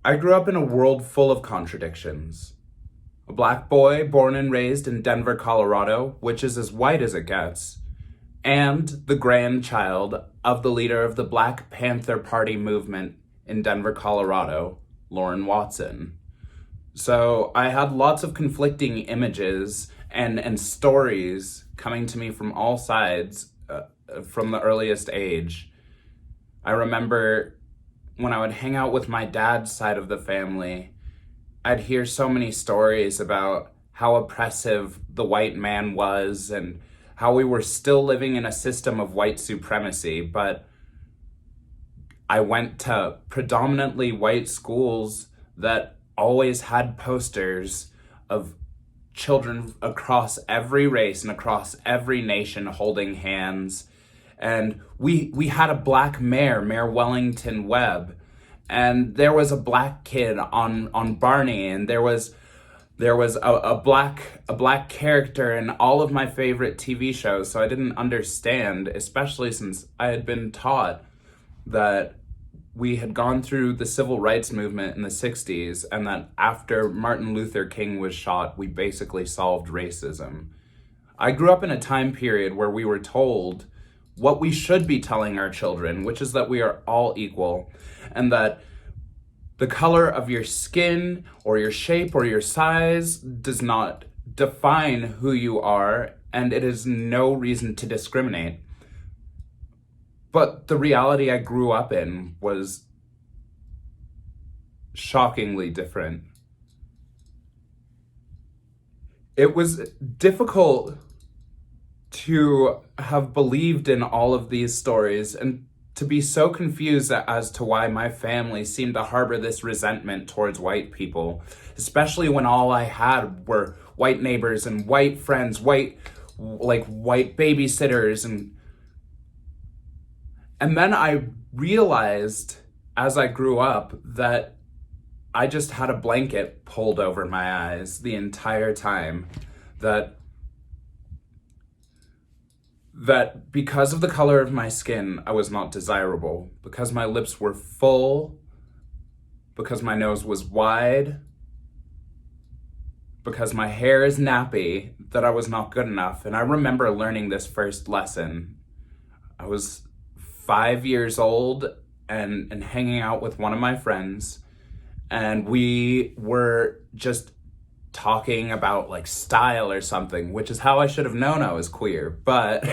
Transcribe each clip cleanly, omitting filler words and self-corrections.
I grew up in a world full of contradictions. A black boy born and raised in Denver, Colorado, which is as white as it gets, and the grandchild of the leader of the Black Panther Party movement in Denver, Colorado, Lauren Watson. So I had lots of conflicting images and stories coming to me from all sides from the earliest age. I remember when I would hang out with my dad's side of the family, I'd hear so many stories about how oppressive the white man was and how we were still living in a system of white supremacy. But I went to predominantly white schools that always had posters of children across every race and across every nation holding hands. And we had a black mayor, Mayor Wellington Webb, and there was a black kid on Barney, and there was a black character in all of my favorite TV shows. So I didn't understand, especially since I had been taught that we had gone through the civil rights movement in the 60s, and that after Martin Luther King was shot, we basically solved racism. I grew up in a time period where we were told what we should be telling our children, which is that we are all equal, and that the color of your skin or your shape or your size does not define who you are, and it is no reason to discriminate. But the reality I grew up in was shockingly different. It was difficult to have believed in all of these stories and to be so confused as to why my family seemed to harbor this resentment towards white people, especially when all I had were white neighbors and white friends, white babysitters. And then I realized as I grew up that I just had a blanket pulled over my eyes the entire time. That because of the color of my skin, I was not desirable. Because my lips were full, because my nose was wide, because my hair is nappy, that I was not good enough. And I remember learning this first lesson. I was 5 years old and hanging out with one of my friends, and we were just talking about like style or something, which is how I should have known I was queer. But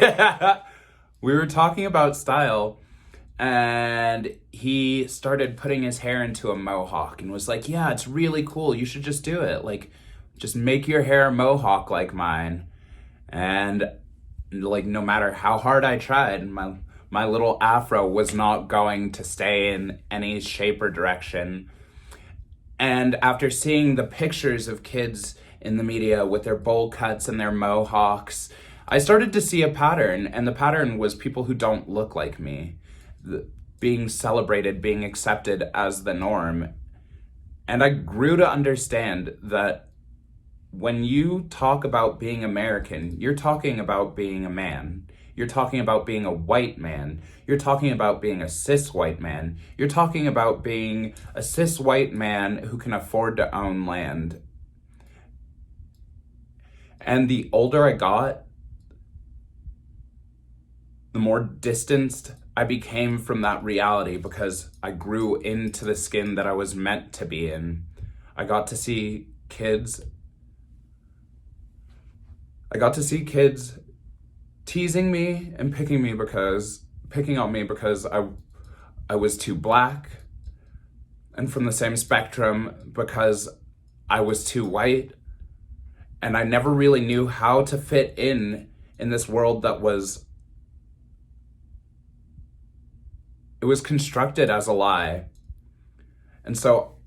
we were talking about style, and he started putting his hair into a mohawk and was like, yeah, it's really cool, you should just do it, like just make your hair a mohawk like mine. And like no matter how hard I tried, my little afro was not going to stay in any shape or direction. And after seeing the pictures of kids in the media with their bowl cuts and their mohawks, I started to see a pattern, and the pattern was people who don't look like me being celebrated, being accepted as the norm. And I grew to understand that when you talk about being American, you're talking about being a man. You're talking about being a white man. You're talking about being a cis white man. You're talking about being a cis white man who can afford to own land. And the older I got, the more distanced I became from that reality, because I grew into the skin that I was meant to be in. I got to see kids teasing me and picking on me because I was too black, and from the same spectrum because I was too white, and I never really knew how to fit in this world that was constructed as a lie. And so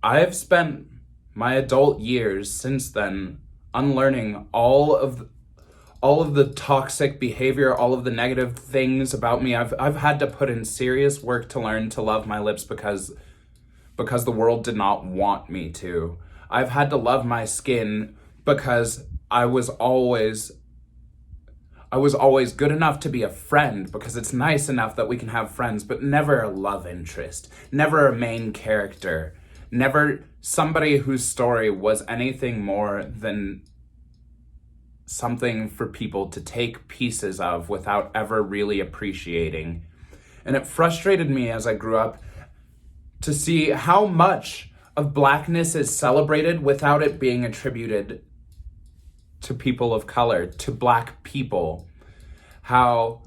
I've spent my adult years since then unlearning all of the toxic behavior, all of the negative things about me. I've had to put in serious work to learn to love my lips because the world did not want me to. I've had to love my skin because I was always good enough to be a friend, because it's nice enough that we can have friends, but never a love interest, never a main character, never somebody whose story was anything more than something for people to take pieces of without ever really appreciating. And it frustrated me as I grew up to see how much of Blackness is celebrated without it being attributed to people of color, to Black people. How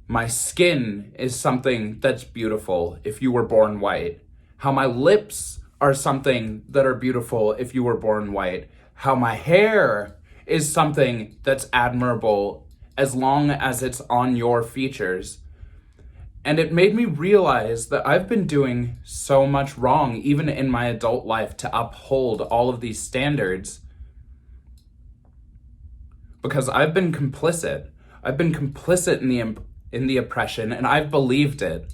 my skin is something that's beautiful if you were born white. How my lips are something that are beautiful if you were born white. How my hair is something that's admirable as long as it's on your features. And it made me realize that I've been doing so much wrong, even in my adult life, to uphold all of these standards. Because I've been complicit. I've been complicit in the oppression, and I've believed it.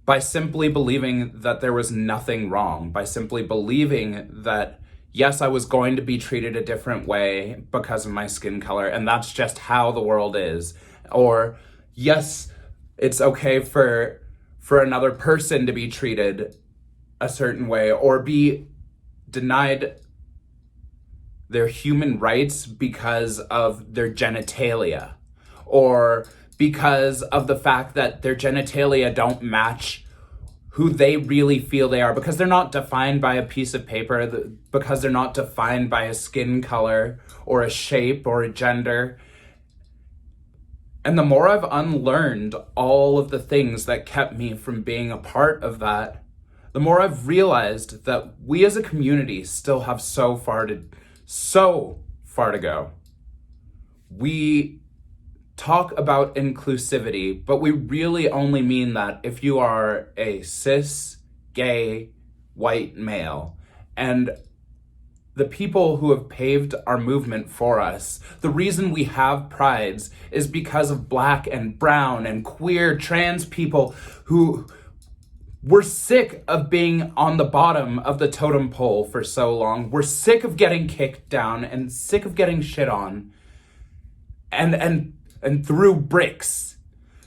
By simply believing that there was nothing wrong, by simply believing that yes, I was going to be treated a different way because of my skin color, and that's just how the world is. Or, yes, it's okay for another person to be treated a certain way or be denied their human rights because of their genitalia, or because of the fact that their genitalia don't match who they really feel they are, because they're not defined by a piece of paper, because they're not defined by a skin color or a shape or a gender. And the more I've unlearned all of the things that kept me from being a part of that, the more I've realized that we as a community still have so far to go. We talk about inclusivity, but we really only mean that if you are a cis, gay, white male. And the people who have paved our movement for us, the reason we have prides is because of Black and brown and queer trans people who were sick of being on the bottom of the totem pole for so long. We're sick of getting kicked down and sick of getting shit on. And threw bricks,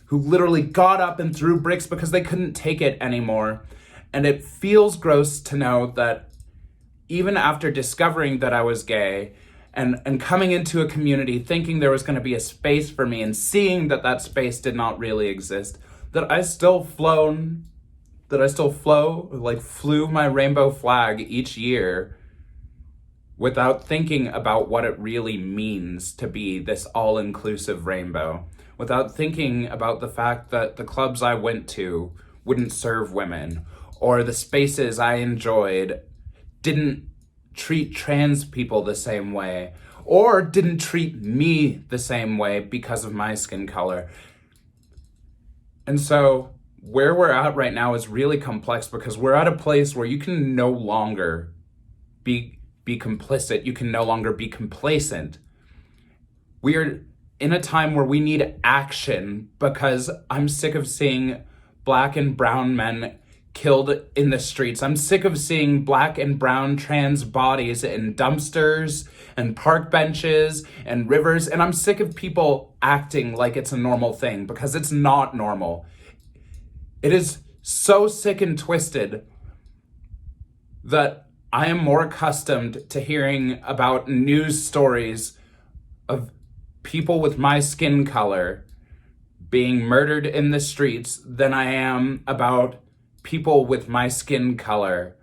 who literally got up and threw bricks because they couldn't take it anymore. And it feels gross to know that even after discovering that I was gay and coming into a community thinking there was going to be a space for me and seeing that that space did not really exist, that I still flew my rainbow flag each year without thinking about what it really means to be this all-inclusive rainbow, without thinking about the fact that the clubs I went to wouldn't serve women, or the spaces I enjoyed didn't treat trans people the same way, or didn't treat me the same way because of my skin color. And so where we're at right now is really complex, because we're at a place where you can no longer be complicit, you can no longer be complacent. We are in a time where we need action, because I'm sick of seeing Black and brown men killed in the streets. I'm sick of seeing Black and brown trans bodies in dumpsters and park benches and rivers, and I'm sick of people acting like it's a normal thing, because it's not normal. It is so sick and twisted that I am more accustomed to hearing about news stories of people with my skin color being murdered in the streets than I am about people with my skin color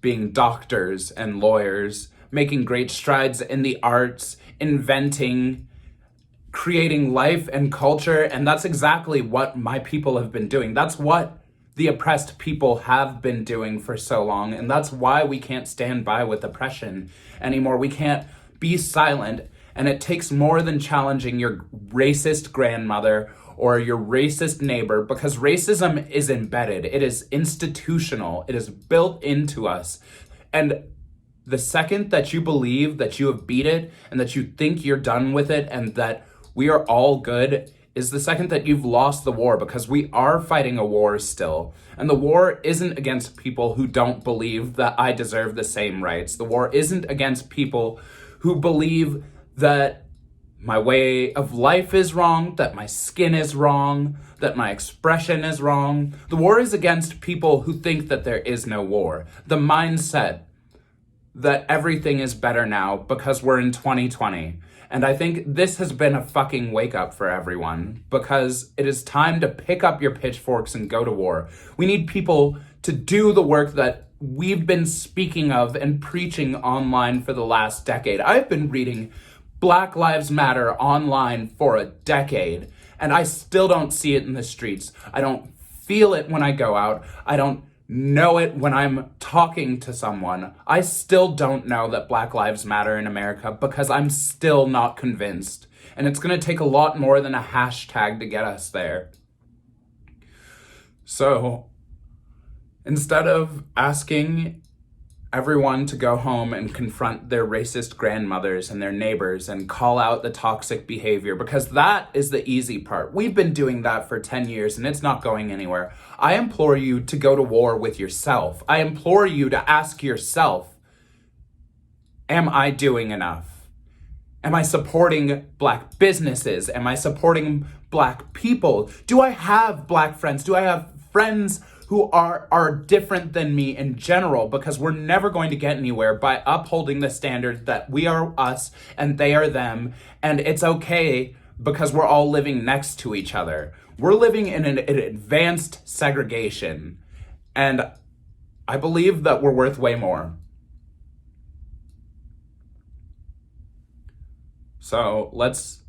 being doctors and lawyers, making great strides in the arts, inventing, creating life and culture. And that's exactly what my people have been doing. That's what the oppressed people have been doing for so long. And that's why we can't stand by with oppression anymore. We can't be silent. And it takes more than challenging your racist grandmother or your racist neighbor, because racism is embedded. It is institutional. It is built into us. And the second that you believe that you have beat it and that you think you're done with it and that we are all good is the second that you've lost the war, because we are fighting a war still. And the war isn't against people who don't believe that I deserve the same rights. The war isn't against people who believe that my way of life is wrong, that my skin is wrong, that my expression is wrong. The war is against people who think that there is no war. The mindset that everything is better now because we're in 2020. And I think this has been a fucking wake up for everyone, because it is time to pick up your pitchforks and go to war. We need people to do the work that we've been speaking of and preaching online for the last decade. I've been reading Black Lives Matter online for a decade, and I still don't see it in the streets. I don't feel it when I go out. I don't know it when I'm talking to someone. I still don't know that Black Lives Matter in America because I'm still not convinced. And it's going to take a lot more than a hashtag to get us there. So instead of asking everyone to go home and confront their racist grandmothers and their neighbors and call out the toxic behavior, because that is the easy part. We've been doing that for 10 years and it's not going anywhere. I implore you to go to war with yourself. I implore you to ask yourself, am I doing enough? Am I supporting Black businesses? Am I supporting Black people? Do I have Black friends? Do I have friends who are different than me in general? Because we're never going to get anywhere by upholding the standard that we are us and they are them, and it's okay because we're all living next to each other. We're living in an advanced segregation, and I believe that we're worth way more. So let's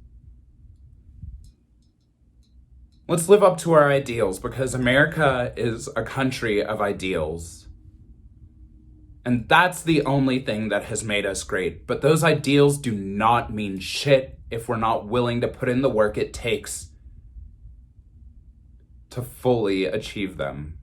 live up to our ideals, because America is a country of ideals. And that's the only thing that has made us great. But those ideals do not mean shit if we're not willing to put in the work it takes to fully achieve them.